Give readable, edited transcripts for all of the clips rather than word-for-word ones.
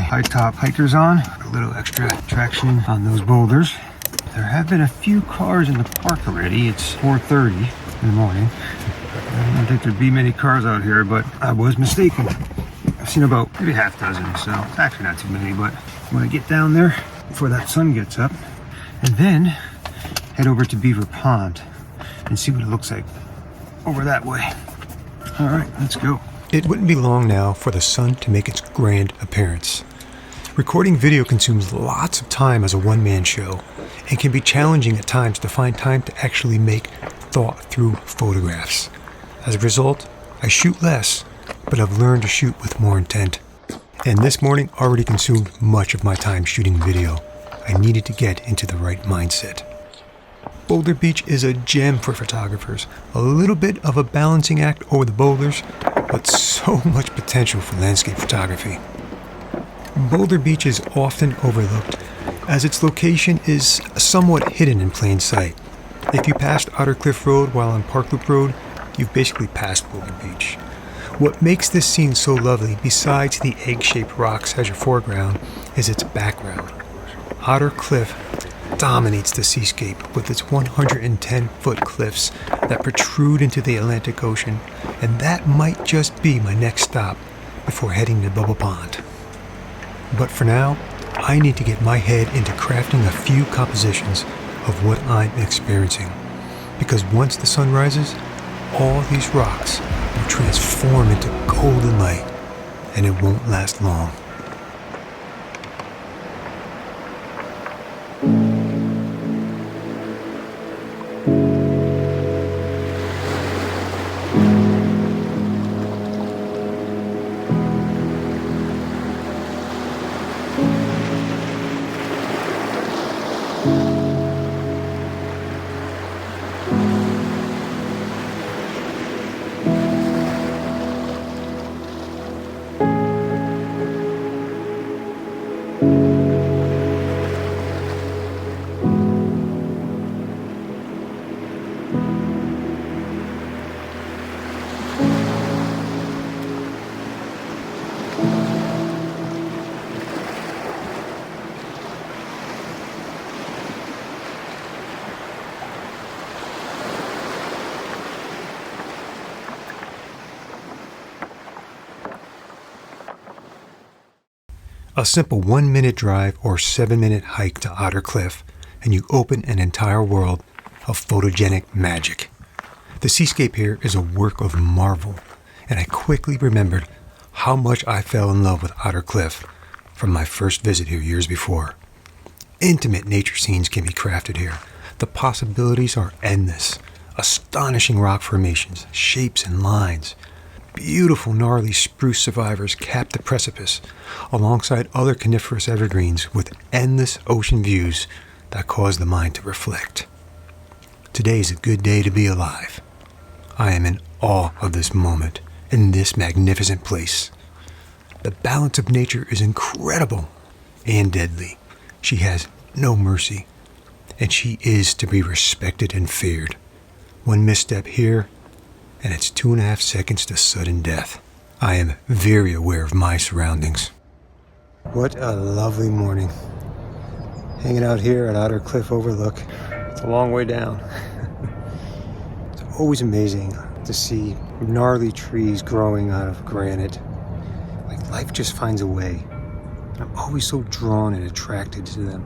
high top hikers on. A little extra traction on those boulders. There have been a few cars in the park already. It's 4:30 in the morning. I don't think there'd be many cars out here, but I was mistaken. I've seen about maybe half dozen, so it's actually not too many, but when I get down there before that sun gets up, and then head over to Beaver Pond and see what it looks like over that way. All right, let's go. It wouldn't be long now for the sun to make its grand appearance. Recording video consumes lots of time as a one-man show and can be challenging at times to find time to actually make thought-through photographs. As a result, I shoot less, but I've learned to shoot with more intent. And this morning already consumed much of my time shooting video. I needed to get into the right mindset. Boulder Beach is a gem for photographers. A little bit of a balancing act over the boulders, but so much potential for landscape photography. Boulder Beach is often overlooked, as its location is somewhat hidden in plain sight. If you passed Otter Cliff Road while on Park Loop Road, you've basically passed Boulder Beach. What makes this scene so lovely, besides the egg-shaped rocks as your foreground, is its background. Otter Cliff dominates the seascape with its 110-foot cliffs that protrude into the Atlantic Ocean, and that might just be my next stop before heading to Bubble Pond. But for now, I need to get my head into crafting a few compositions of what I'm experiencing, because once the sun rises, all these rocks will transform into golden light, and it won't last long. A simple 1-minute drive or 7-minute hike to Otter Cliff, and you open an entire world of photogenic magic. The seascape here is a work of marvel, and I quickly remembered how much I fell in love with Otter Cliff from my first visit here years before. Intimate nature scenes can be crafted here. The possibilities are endless. Astonishing rock formations, shapes and lines. Beautiful gnarly spruce survivors cap the precipice, alongside other coniferous evergreens with endless ocean views that cause the mind to reflect. Today is a good day to be alive. I am in awe of this moment, in this magnificent place. The balance of nature is incredible and deadly. She has no mercy, and she is to be respected and feared. One misstep here, and it's 2.5 seconds to sudden death. I am very aware of my surroundings. What a lovely morning. Hanging out here at Otter Cliff Overlook. It's a long way down. It's always amazing to see gnarly trees growing out of granite. Like life just finds a way. I'm always so drawn and attracted to them.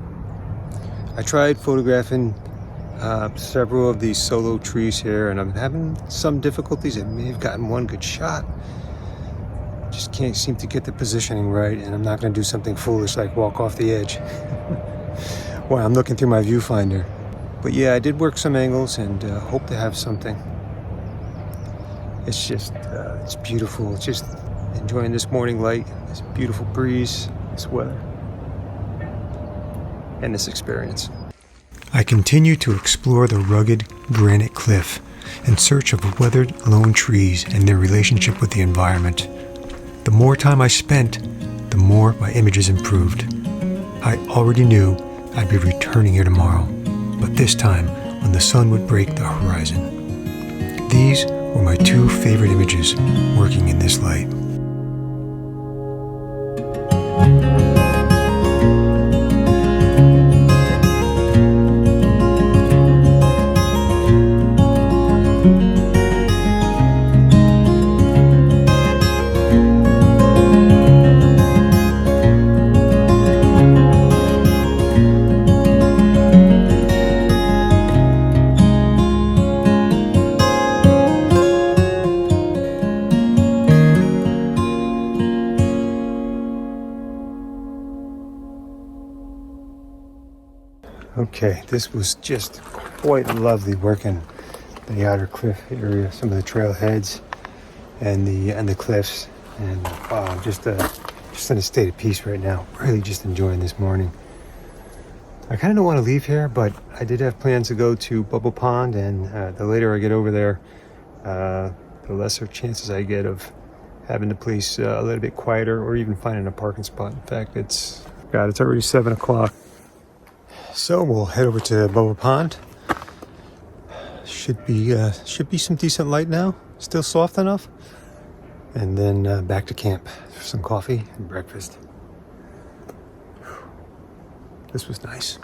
I tried photographing several of these solo trees here, and I'm having some difficulties. I may have gotten one good shot. Just can't seem to get the positioning right, and I'm not going to do something foolish like walk off the edge while I'm looking through my viewfinder. But yeah, I did work some angles and hope to have something. It's just, it's beautiful. It's just enjoying this morning light, this beautiful breeze, this weather, and this experience. I continue to explore the rugged granite cliff in search of weathered lone trees and their relationship with the environment. The more time I spent, the more my images improved. I already knew I'd be returning here tomorrow, but this time when the sun would break the horizon. These were my 2 favorite images working in this light. Okay, this was just quite lovely working the Otter Cliff area, some of the trailheads and the cliffs, and wow, I'm just in a state of peace right now. Really just enjoying this morning. I kind of don't want to leave here, but I did have plans to go to Bubble Pond, and the later I get over there, the lesser chances I get of having the place a little bit quieter or even finding a parking spot. In fact, it's already 7 o'clock. So we'll head over to Bubble Pond. Should be some decent light now, still soft enough. And then back to camp for some coffee and breakfast. This was nice.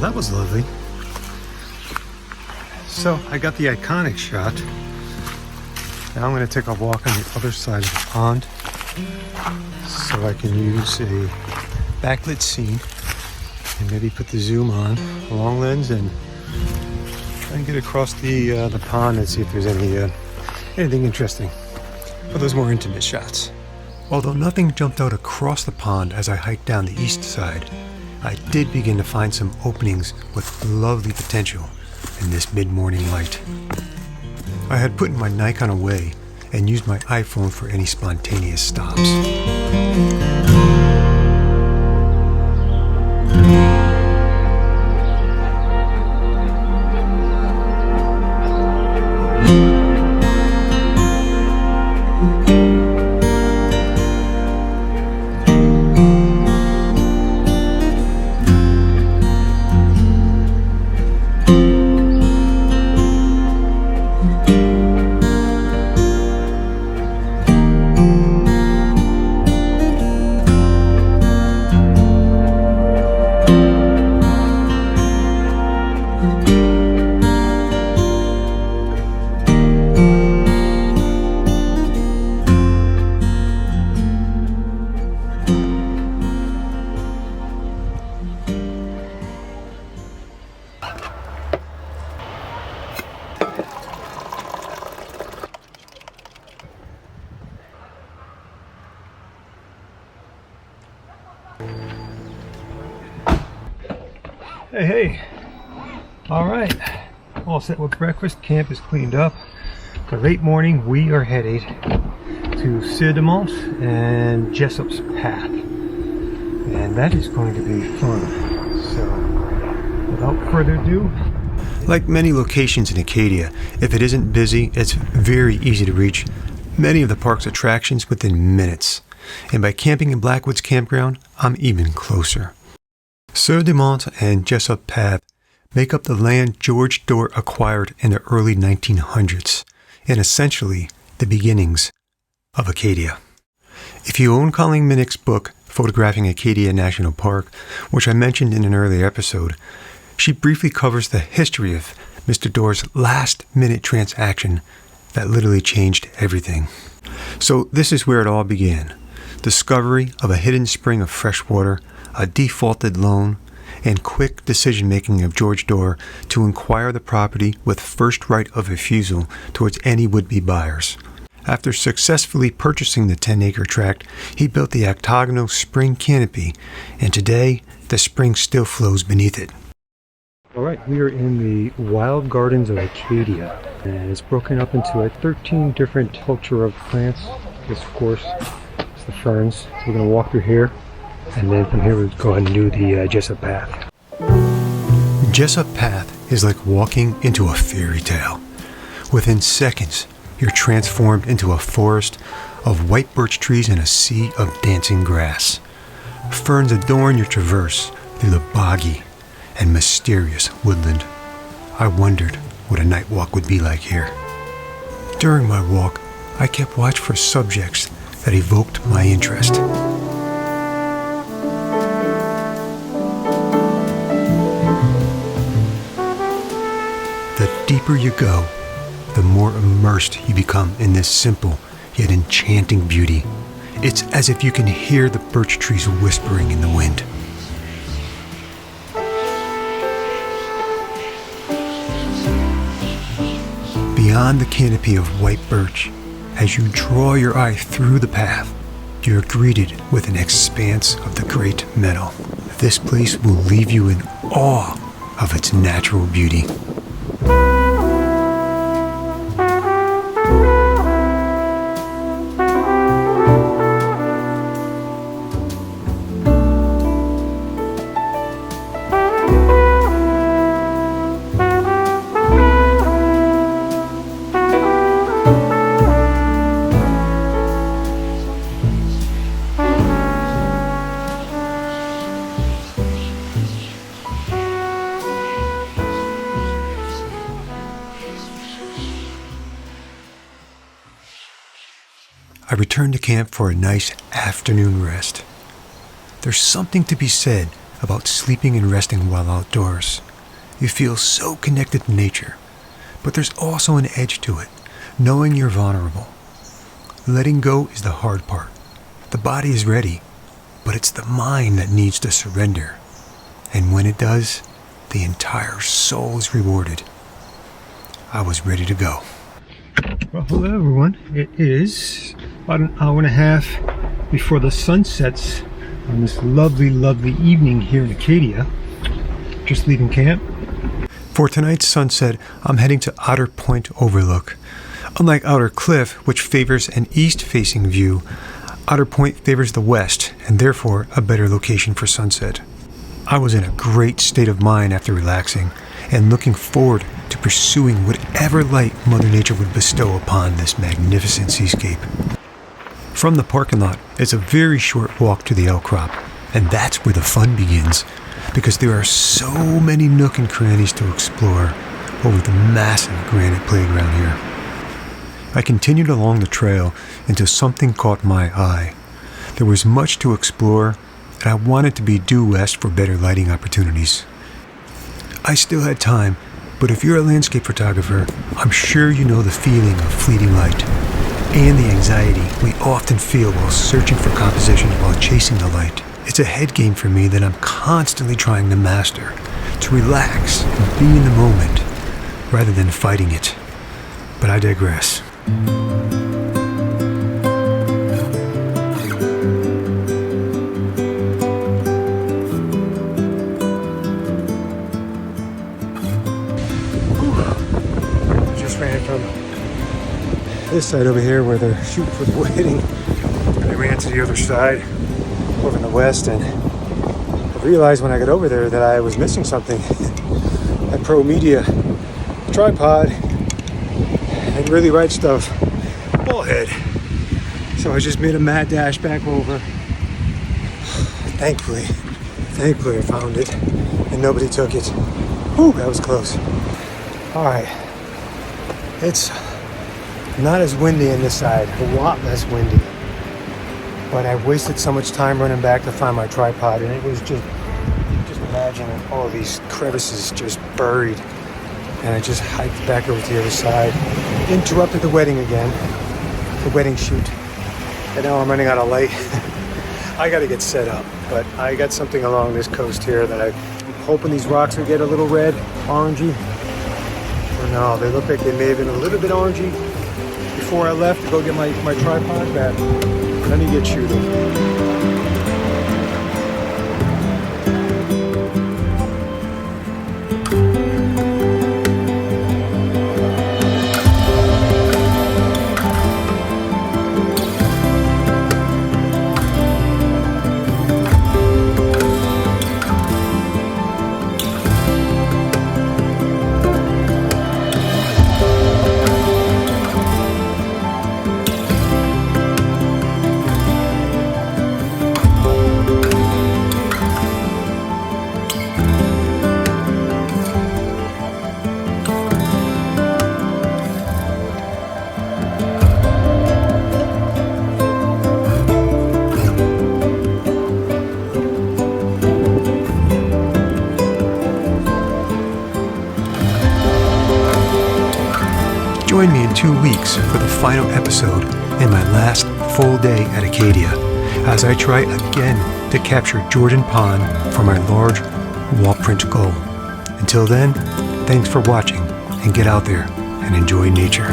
That was lovely. So I got the iconic shot. Now I'm going to take a walk on the other side of the pond so I can use a backlit scene and maybe put the zoom on, a long lens, and try and get across the pond and see if there's anything interesting for those more intimate shots. Although nothing jumped out across the pond as I hiked down the east side, I did begin to find some openings with lovely potential in this mid-morning light. I had put my Nikon away and used my iPhone for any spontaneous stops. Hey, all right, all set with breakfast. Camp is cleaned up. For late morning, we are headed to Sieur de Monts and Jesup Path, and that is going to be fun. So without further ado, like many locations in Acadia, if it isn't busy, it's very easy to reach many of the park's attractions within minutes, and by camping in Blackwoods Campground, I'm even closer. Sieur de Monts and Jesup Path make up the land George Dorr acquired in the early 1900s, and essentially the beginnings of Acadia. If you own Colleen Minnick's book, Photographing Acadia National Park, which I mentioned in an earlier episode, she briefly covers the history of Mr. Dorr's last-minute transaction that literally changed everything. So this is where it all began. Discovery of a hidden spring of fresh water, a defaulted loan, and quick decision-making of George Dorr to acquire the property with first right of refusal towards any would-be buyers. After successfully purchasing the 10-acre tract, he built the octagonal spring canopy, and today the spring still flows beneath it. All right, we are in the wild gardens of Acadia, and it's broken up into 13 different culture of plants. This, of course, It's the ferns. So we're going to walk through here, and then from here we'll go ahead and do the Jesup Path. Jesup Path is like walking into a fairy tale. Within seconds, you're transformed into a forest of white birch trees and a sea of dancing grass. Ferns adorn your traverse through the boggy and mysterious woodland. I wondered what a night walk would be like here. During my walk, I kept watch for subjects that evoked my interest. The deeper you go, the more immersed you become in this simple yet enchanting beauty. It's as if you can hear the birch trees whispering in the wind. Beyond the canopy of white birch, as you draw your eye through the path, you're greeted with an expanse of the great meadow. This place will leave you in awe of its natural beauty. I returned to camp for a nice afternoon rest. There's something to be said about sleeping and resting while outdoors. You feel so connected to nature, but there's also an edge to it, knowing you're vulnerable. Letting go is the hard part. The body is ready, but it's the mind that needs to surrender. And when it does, the entire soul is rewarded. I was ready to go. Well, hello everyone. It is about an hour and a half before the sun sets on this lovely, lovely evening here in Acadia. Just leaving camp. For tonight's sunset, I'm heading to Otter Point Overlook. Unlike Otter Cliff, which favors an east-facing view, Otter Point favors the west, and therefore a better location for sunset. I was in a great state of mind after relaxing, and looking forward to pursuing whatever light Mother Nature would bestow upon this magnificent seascape. From the parking lot, it's a very short walk to the outcrop, and that's where the fun begins, because there are so many nook and crannies to explore over the massive granite playground here. I continued along the trail until something caught my eye. There was much to explore, and I wanted to be due west for better lighting opportunities. I still had time, but if you're a landscape photographer, I'm sure you know the feeling of fleeting light and the anxiety we often feel while searching for compositions while chasing the light. It's a head game for me that I'm constantly trying to master, to relax and be in the moment rather than fighting it. But I digress. This side over here where they're shooting for the wedding. I ran to the other side over in the west, and I realized when I got over there that I was missing something. That Pro Media tripod and really right stuff ball head. So I just made a mad dash back over. Thankfully I found it and nobody took it. Whew, that was close. All right, it's not as windy in this side, a lot less windy. But I wasted so much time running back to find my tripod, and it was just imagine all these crevices just buried. And I just hiked back over to the other side, interrupted the wedding again, the wedding shoot. And now I'm running out of light. I gotta get set up, but I got something along this coast here that I'm hoping these rocks will get a little red, orangey. Or no, they look like they may have been a little bit orangey before I left to go get my tripod back. Let me get shooting. Join me in 2 weeks for the final episode and my last full day at Acadia as I try again to capture Georgian Pond for my large wall print goal. Until then, thanks for watching and get out there and enjoy nature.